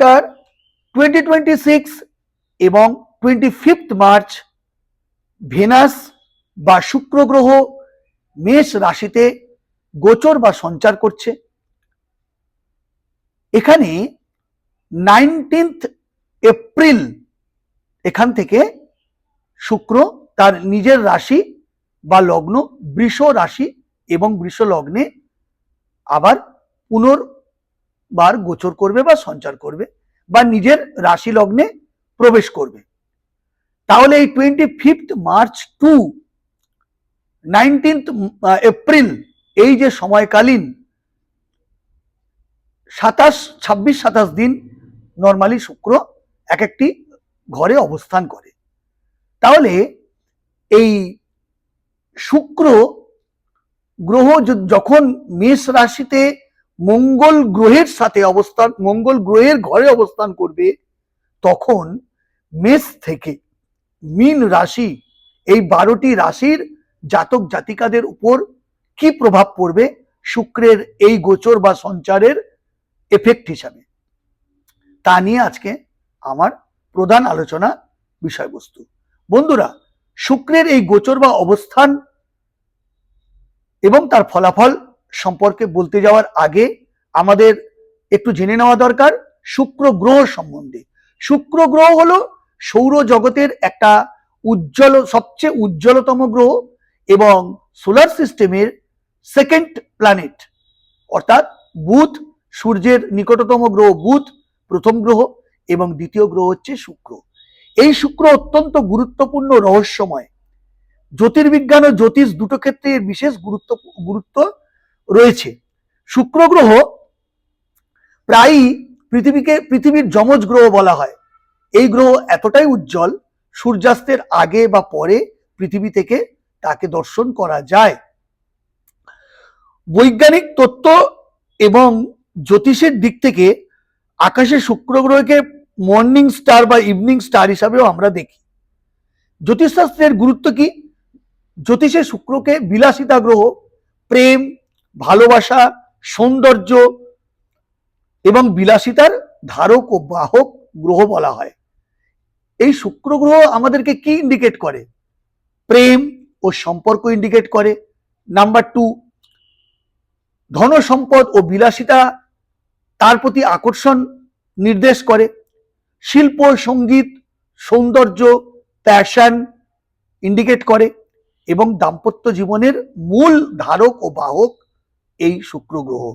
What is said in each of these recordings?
নমস্কার। 2026 এবং 25 March venous বা শুক্র গ্রহ মেষ রাশিতে গোচর বা সঞ্চার করছে। এখানে 19 এপ্রিল এখান থেকে শুক্র তার নিজের রাশি বা লগ্ন বৃষ রাশি এবং বৃষ লগ্নে আবার পুনর্বার গোচর করবে বা সঞ্চার করবে বা নিজের রাশি লগ্নে প্রবেশ করবে। তাহলে এই 25 মার্চ টু 19 এপ্রিল এই যে সময়কালীন 26-27 দিন নর্মালি শুক্র এক একটি ঘরে অবস্থান করে। তাহলে এই শুক্র গ্রহ যখন মেষ রাশিতে মঙ্গল গ্রহের সাথে মঙ্গল গ্রহের ঘরে অবস্থান করবে, তখন মেষ থেকে মীন রাশি এই 12টি রাশির জাতক জাতিকাদের উপর কি প্রভাব পড়বে শুক্রের এই গোচর বা সঞ্চারের এফেক্ট হিসাবে, তা নিয়ে আজকে আমার প্রধান আলোচনা বিষয়বস্তু। বন্ধুরা, শুক্রের এই গোচর বা অবস্থান এবং তার ফলাফল সম্পর্কে বলতে যাওয়ার আগে আমাদের একটু জেনে নেওয়া দরকার শুক্র গ্রহ সম্বন্ধে। শুক্র গ্রহ হলো সৌরজগতের একটা সবচেয়ে উজ্জ্বলতম গ্রহ এবং সোলার সিস্টেমের সেকেন্ড প্ল্যানেট, অর্থাৎ বুধ, সূর্যের নিকটতম গ্রহ বুধ প্রথম গ্রহ এবং দ্বিতীয় গ্রহ হচ্ছে শুক্র। এই শুক্র অত্যন্ত গুরুত্বপূর্ণ, রহস্যময়। জ্যোতির্বিজ্ঞান ও জ্যোতিষ দুটো ক্ষেত্রে এর বিশেষ গুরুত্ব রয়েছে। শুক্র গ্রহ প্রায়ই পৃথিবীর যমজ গ্রহ বলা হয়। এই গ্রহ এতটাই উজ্জ্বল, সূর্যাস্তের আগে বা পরে পৃথিবী থেকে তাকে দর্শন করা যায়। বৈজ্ঞানিক তত্ত্ব এবং জ্যোতিষের দিক থেকে আকাশে শুক্র গ্রহকে মর্নিং স্টার বা ইভিনিং স্টার হিসাবেও আমরা দেখি। জ্যোতিষশাস্ত্রের গুরুত্ব কি? জ্যোতিষে শুক্রকে বিলাসিতা গ্রহ, প্রেম, ভালোবাসা, সৌন্দর্য এবং বিলাসিতার ধারক ও বাহক গ্রহ বলা হয়। এই শুক্র গ্রহ আমাদেরকে কি ইন্ডিকেট করে? প্রেম ও সম্পর্ক ইন্ডিকেট করে। নাম্বার 2, ধন সম্পদ ও বিলাসিতা, তার প্রতি আকর্ষণ নির্দেশ করে। শিল্প, সঙ্গীত, সৌন্দর্য, প্যাশন ইন্ডিকেট করে এবং দাম্পত্য জীবনের মূল ধারক ও বাহক এই শুক্র গ্রহ।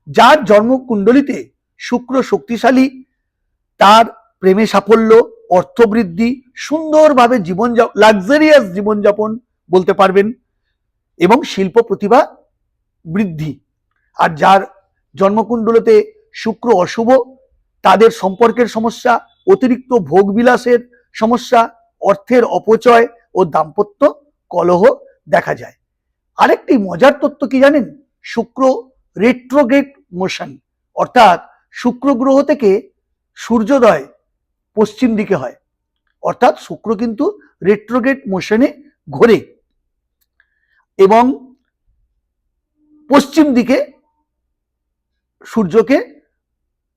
যার জন্মকুণ্ডলিতে শুক্র শক্তিশালী, তার প্রেমে সাফল্য, অর্থবৃদ্ধি, সুন্দরভাবে লাক্সারিয়াস জীবনযাপন বলতে পারবেন এবং শিল্প প্রতিভা বৃদ্ধি। আর যার জন্মকুণ্ডলিতে শুক্র অশুভ, তাদের সম্পর্কের সমস্যা, অতিরিক্ত ভোগবিলাসের সমস্যা, অর্থের অপচয় ও দাম্পত্য কলহ দেখা যায়। আরেকটি মজার তথ্য কি জানেন? শুক্র রেট্রোগ্রেড মোশন, অর্থাৎ শুক্র গ্রহ থেকে সূর্যোদয় পশ্চিম দিকে হয়, অর্থাৎ শুক্র কিন্তু রেট্রোগ্রেড মোশনে ঘোরে এবং পশ্চিম দিকে সূর্যকে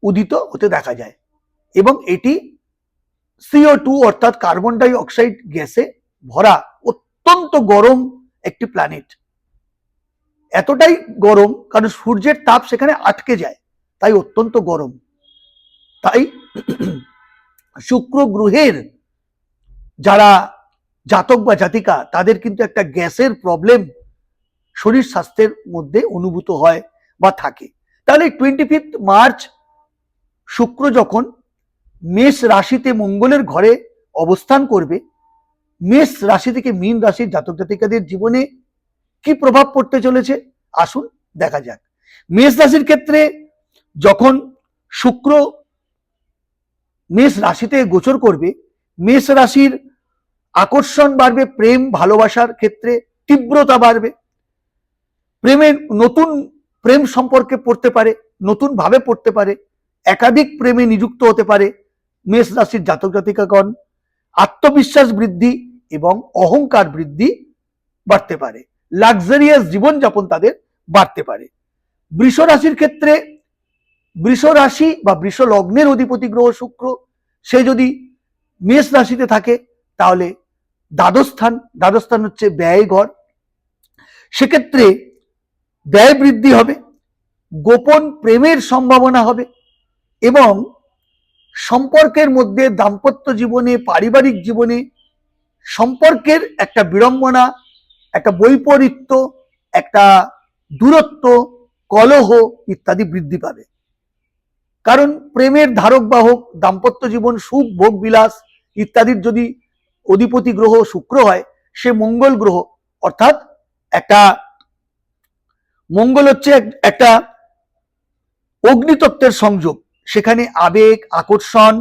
উদিত হতে দেখা যায় এবং এটি CO2 অর্থাৎ কার্বন ডাই অক্সাইড গ্যাসে ভরা অত্যন্ত গরম একটি প্ল্যানেট। এতটাই গরম কারণ সূর্যের তাপ সেখানে আটকে যায়, তাই অত্যন্ত গরম। তাই শুক্র গ্রহের যারা জাতক বা জাতিকা, তাদের কিন্তু একটা গ্যাসের প্রবলেম শরীর স্বাস্থ্যের মধ্যে অনুভূত হয় বা থাকে। তাহলে 25 মার্চ শুক্র যখন মেষ রাশিতে মঙ্গলের ঘরে অবস্থান করবে, মেষ রাশি থেকে মীন রাশির জাতক জাতিকাদের জীবনে কি প্রভাব পড়তে চলেছে আসুন দেখা যাক। মেষ রাশির ক্ষেত্রে যখন শুক্র মেষ রাশিতে গোচর করবে, মেষ রাশির আকর্ষণ বাড়বে, প্রেম ভালোবাসার ক্ষেত্রে তীব্রতা বাড়বে, নতুন প্রেম সম্পর্কে পড়তে পারে, নতুন ভাবে পড়তে পারে, একাধিক প্রেমে নিযুক্ত হতে পারে মেষ রাশির জাতক জাতিকাগণ। আত্মবিশ্বাস বৃদ্ধি এবং অহংকার বৃদ্ধি বাড়তে পারে, লাক্সারিয়াস জীবনযাপন তাদের বাড়তে পারে। বৃষ রাশির ক্ষেত্রে বৃষ রাশি বা বৃষ লগ্নের অধিপতি গ্রহ শুক্র, সে যদি মেষ রাশিতে থাকে তাহলে দ্বাদস্থান হচ্ছে ব্যয় ঘর, সেক্ষেত্রে ব্যয় বৃদ্ধি হবে, গোপন প্রেমের সম্ভাবনা হবে এবং সম্পর্কের মধ্যে দাম্পত্য জীবনে, পারিবারিক জীবনে সম্পর্কের একটা বিড়ম্বনা, একটা বৈপরীত্য, একটা দূরত্ব, কলহ ইত্যাদি বৃদ্ধি পাবে। কারণ প্রেমের ধারক বাহক, দাম্পত্য জীবন, সুখ, ভোগ বিলাস ইত্যাদির যদি অধিপতি গ্রহ শুক্র হয়, সে মঙ্গল গ্রহ, অর্থাৎ একটা মঙ্গল হচ্ছে একটা অগ্নিতত্ত্বের সংযোগ, সেখানে আবেগ, আকর্ষণ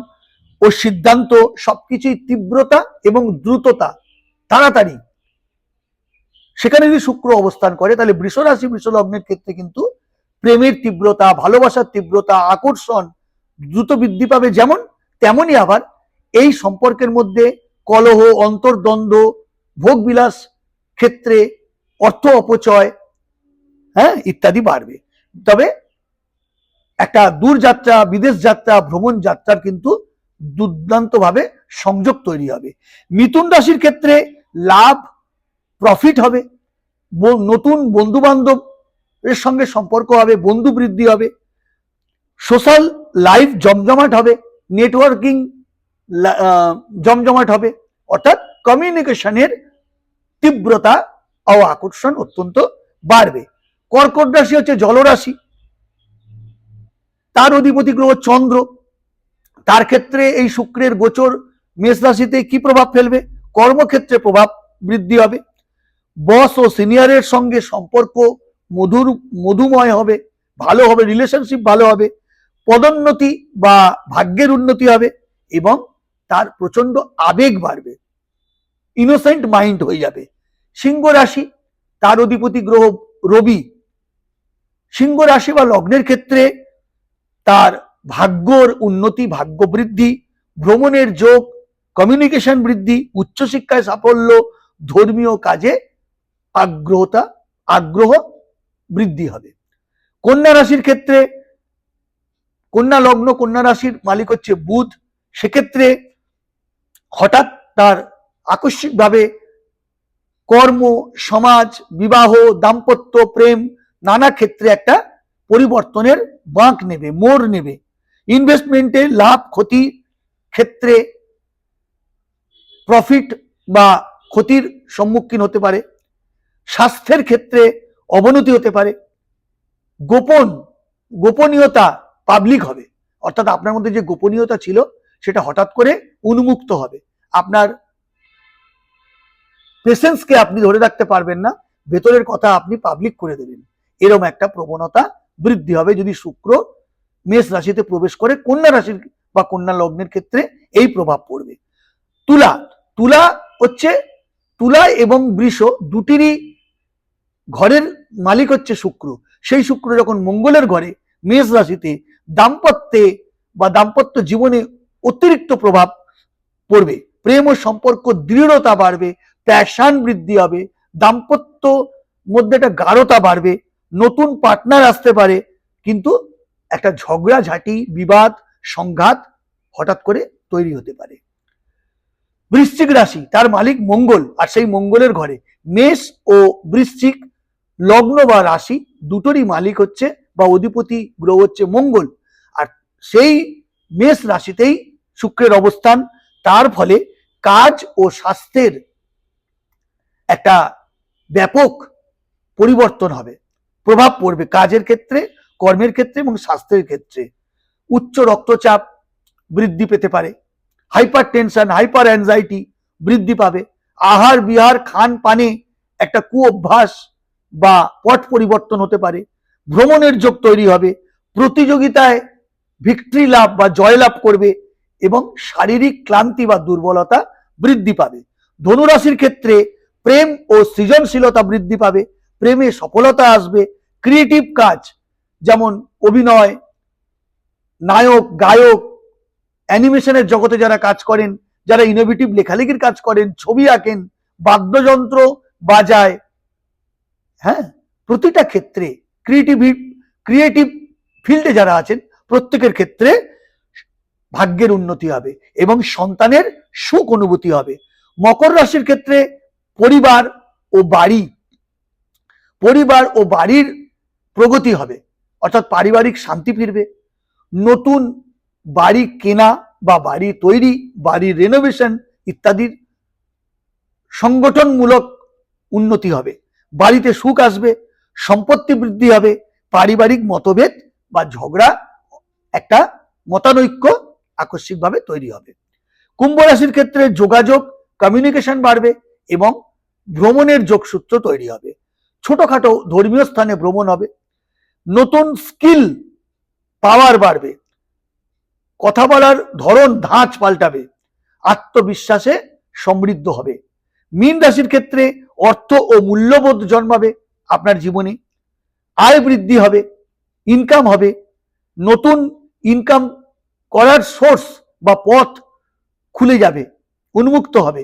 ও সিদ্ধান্ত সবকিছুই তীব্রতা এবং দ্রুততা, তাড়াতাড়ি। সেখানে যদি শুক্র অবস্থান করে তাহলে বৃষ রাশি বৃষ লগ্নের ক্ষেত্রে কিন্তু প্রেমের তীব্রতা, ভালোবাসার তীব্রতা, আকর্ষণ দ্রুত বৃদ্ধি পাবে, যেমন তেমনই আবার এই সম্পর্কের মধ্যে কলহ, অন্তর্দ্বন্দ্ব, ভোগ বিলাস ক্ষেত্রে অর্থ অপচয়, ইত্যাদি বাড়বে। তবে একটা দূরযাত্রা, বিদেশ যাত্রা, ভ্রমণ যাত্রার কিন্তু দুর্দান্তভাবে সংযোগ তৈরি হবে। মিথুন রাশির ক্ষেত্রে লাভ, প্রফিট হবে, নতুন বন্ধু বান্ধব এর সঙ্গে সম্পর্ক হবে, বন্ধু বৃদ্ধি হবে, সোশ্যাল লাইফ জমজমাট হবে, নেটওয়ার্কিং জমজমাট হবে, অর্থাৎ কমিউনিকেশনের তীব্রতা ও আকর্ষণ অত্যন্ত বাড়বে। কর্কট রাশি হচ্ছে জলরাশি, তার অধিপতি গ্রহ চন্দ্র, তার ক্ষেত্রে এই শুক্রের গোচর মেষ রাশিতে কি প্রভাব ফেলবে? কর্মক্ষেত্রে প্রভাব বৃদ্ধি হবে, বস ও সিনিয়রের সঙ্গে সম্পর্ক মধুময় হবে, ভালো হবে, রিলেশনশিপ ভালো হবে, পদোন্নতি বা ভাগ্যের উন্নতি হবে এবং তার প্রচন্ড আবেগ বাড়বে, ইনোসেন্ট মাইন্ড হয়ে যাবে। সিংহ রাশি, তার অধিপতি গ্রহ রবি, সিংহ রাশি বা লগ্নের ক্ষেত্রে তার ভাগ্যর উন্নতি, ভাগ্য বৃদ্ধি, ভ্রমণের যোগ, কমিউনিকেশন বৃদ্ধি, উচ্চশিক্ষায় সাফল্য, ধর্মীয় কাজে আগ্রহ বৃদ্ধি হবে। কন্যা রাশির ক্ষেত্রে, কন্যা লগ্ন, কন্যা রাশির মালিক হচ্ছে বুধ, সেক্ষেত্রে হঠাৎ তার আকস্মিকভাবে কর্ম, সমাজ, বিবাহ, দাম্পত্য, প্রেম নানা ক্ষেত্রে একটা পরিবর্তনের বাঁক নেবে, মোড় নেবে। ইনভেস্টমেন্টে লাভ, ক্ষতি ক্ষেত্রে প্রফিট বা ক্ষতির সম্মুখীন হতে পারে, স্বাস্থ্যের ক্ষেত্রে অবনতি হতে পারে, গোপনীয়তা পাবলিক হবে, অর্থাৎ আপনার মধ্যে যে গোপনীয়তা ছিল সেটা হঠাৎ করে উন্মুক্ত হবে, আপনার পেশেন্সকে আপনি ধরে রাখতে পারবেন না, ভেতরের কথা আপনি পাবলিক করে দেবেন, এরকম একটা প্রবণতা বৃদ্ধি হবে যদি শুক্র মেষ রাশিতে প্রবেশ করে। কন্যা রাশির বা কন্যা লগ্নের ক্ষেত্রে এই প্রভাব পড়বে। তুলা হচ্ছে, তুলা এবং বৃষ দুটিরই ঘরের মালিক হচ্ছে শুক্র, সেই শুক্র যখন মঙ্গলের ঘরে মেষ রাশিতে, দাম্পত্য জীবনে অতিরিক্ত প্রভাব পড়বে, প্রেম ও সম্পর্ক দৃঢ়তা বাড়বে, প্যাশন বৃদ্ধি হবে, দাম্পত্য মধ্যে একটা গাঢ়তা বাড়বে, নতুন পার্টনার আসতে পারে, কিন্তু একটা ঝগড়াঝাঁটি, বিবাদ, সংঘাত হঠাৎ করে তৈরি হতে পারে। বৃশ্চিক রাশি, তার মালিক মঙ্গল, আর সেই মঙ্গলের ঘরে মেষ ও বৃশ্চিক লগ্ন বা রাশি দুটোরই মালিক হচ্ছে বা অধিপতি গ্রহ হচ্ছে মঙ্গল, আর সেই মেষ রাশিতেই শুক্রের অবস্থান, তার ফলে কাজ ও স্বাস্থ্যের একটা ব্যাপক পরিবর্তন হবে, প্রভাব পড়বে কাজের ক্ষেত্রে, কর্মের ক্ষেত্রে এবং স্বাস্থ্যের ক্ষেত্রে। উচ্চ রক্তচাপ বৃদ্ধি পেতে পারে, হাইপার টেনশন, হাইপার অ্যাংজাইটি বৃদ্ধি পাবে, আহার বিহার খান পানে একটা কুঅভ্যাস বা পট পরিবর্তন হতে পারে, ভ্রমণের যোগ তৈরি হবে, প্রতিযোগিতায় ভিক্টরি লাভ বা জয়লাভ করবে এবং শারীরিক ক্লান্তি বা দুর্বলতা বৃদ্ধি পাবে। ধনুরাশির ক্ষেত্রে প্রেম ও সৃজনশীলতা বৃদ্ধি পাবে, প্রেমে সফলতা আসবে, ক্রিয়েটিভ কাজ যেমন অভিনয়, নায়ক, গায়ক, অ্যানিমেশনের জগতে যারা কাজ করেন, যারা ইনোভেটিভ লেখালেখির কাজ করেন, ছবি আঁকেন, বাদ্যযন্ত্র বাজায়, প্রতিটা ক্ষেত্রে ক্রিয়েটিভ ফিল্ডে যারা আছেন প্রত্যেকের ক্ষেত্রে ভাগ্যের উন্নতি হবে এবং সন্তানের সুখ অনুভূতি হবে। মকর রাশির ক্ষেত্রে পরিবার ও বাড়ির প্রগতি হবে, অর্থাৎ পারিবারিক শান্তি ফিরবে। নতুন বাড়ি কেনা বা বাড়ি তৈরি, বাড়ির রেনোভেশন ইত্যাদির সংগঠনমূলক উন্নতি হবে। বাড়িতে সুখ আসবে, সম্পত্তি বৃদ্ধি হবে, পারিবারিক মতভেদ বা ঝগড়া একটা মতানৈক্য আকস্মিকভাবে তৈরি হবে। কুম্ভ রাশির ক্ষেত্রে যোগাযোগ, কমিউনিকেশন বাড়বে এবং ভ্রমণের যোগসূত্র তৈরি হবে। ছোটখাটো ধর্মীয় স্থানে ভ্রমণ হবে। নতুন স্কিল পাওয়ার বাড়বে, কথা বলার ধরন ধাঁচ পাল্টাবে, আত্মবিশ্বাসে সমৃদ্ধ হবে। মীন রাশির ক্ষেত্রে অর্থ ও মূল্যবোধ জন্মাবে আপনার জীবনে। আয় বৃদ্ধি হবে, ইনকাম হবে, নতুন ইনকাম করার সোর্স বা পথ খুলে যাবে, উন্মুক্ত হবে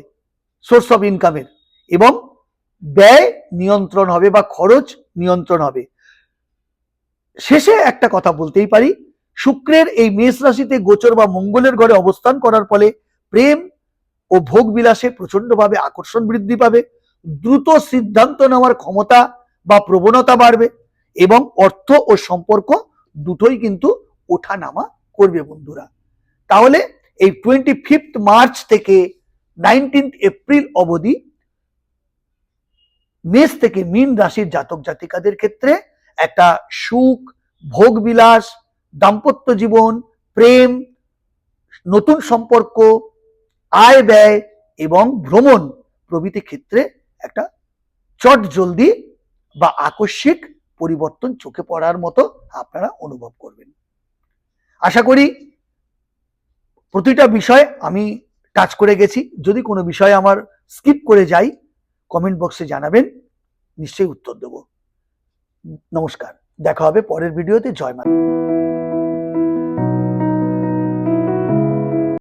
সোর্স অফ ইনকামের, এবং ব্যয় নিয়ন্ত্রণ হবে বা খরচ নিয়ন্ত্রণ হবে। শেষে একটা কথা বলতেই পারি, শুক্রের এই মেষ রাশিতে গোচর বা মঙ্গলের ঘরে অবস্থান করার ফলে প্রেম ও ভোগ বিলাসে প্রচন্ডভাবে আকর্ষণ বৃদ্ধি পাবে, দ্রুত সিদ্ধান্ত নেওয়ার ক্ষমতা বা প্রবণতা বাড়বে এবং অর্থ ও সম্পর্ক দুটোই কিন্তু ওঠানামা করবে বন্ধুরা। তাহলে এই 25 মার্চ থেকে 19 এপ্রিল অবধি মেষ থেকে মীন রাশির জাতক জাতিকাদের ক্ষেত্রে একটা সুখ, ভোগ বিলাস, দাম্পত্য জীবন, প্রেম, নতুন সম্পর্ক, আয় ব্যয় এবং ভ্রমণ প্রভৃতি ক্ষেত্রে একটা চটজলদি বা আকস্মিক পরিবর্তন চোখে পড়ার মতো আপনারা অনুভব করবেন। আশা করি প্রতিটা বিষয় আমি টাচ করে গেছি। যদি কোনো বিষয় আমার স্কিপ করে যাই কমেন্ট বক্সে জানাবেন, নিশ্চয়ই উত্তর দেব। নমস্কার, দেখা হবে পরের ভিডিওতে। জয় মা।